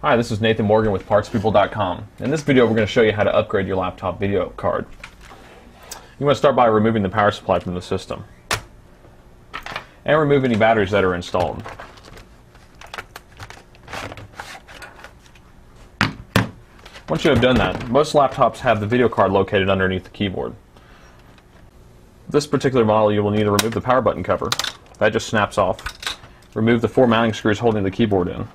Hi, this is Nathan Morgan with PartsPeople.com. In this video, we're going to show you how to upgrade your laptop video card. You want to start by removing the power supply from the system and remove any batteries that are installed. Once you have done that, most laptops have the video card located underneath the keyboard. This particular model, you will need to remove the power button cover. That just snaps off. Remove the 4 mounting screws holding the keyboard in.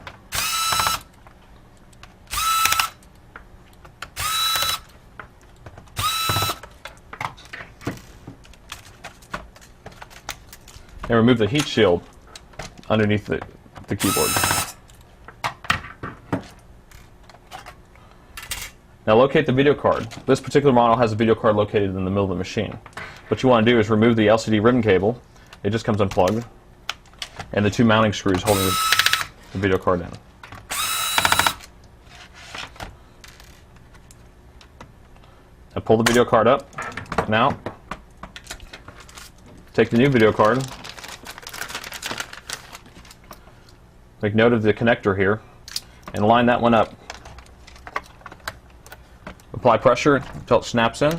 And remove the heat shield underneath the keyboard. Now locate the video card. This particular model has a video card located in the middle of the machine. What you want to do is remove the LCD ribbon cable. It just comes unplugged. And the 2 mounting screws holding the video card in. Now pull the video card up and out. Take the new video card. Make note of the connector here and line that one up. Apply pressure until it snaps in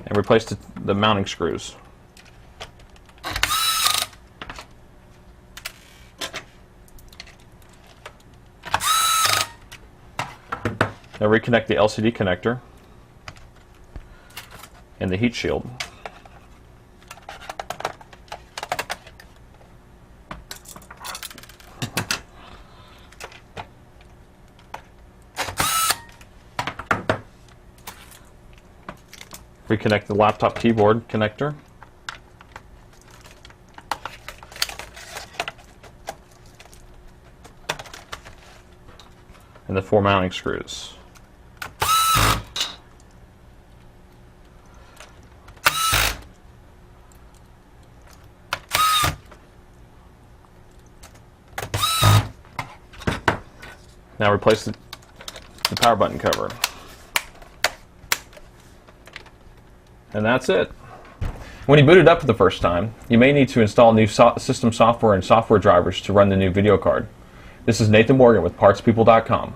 and replace the mounting screws. Now reconnect the LCD connector and the heat shield. Reconnect the laptop keyboard connector. And the 4 mounting screws. Now replace the power button cover. And that's it. When you boot it up for the first time, you may need to install new system software and software drivers to run the new video card. This is Nathan Morgan with PartsPeople.com.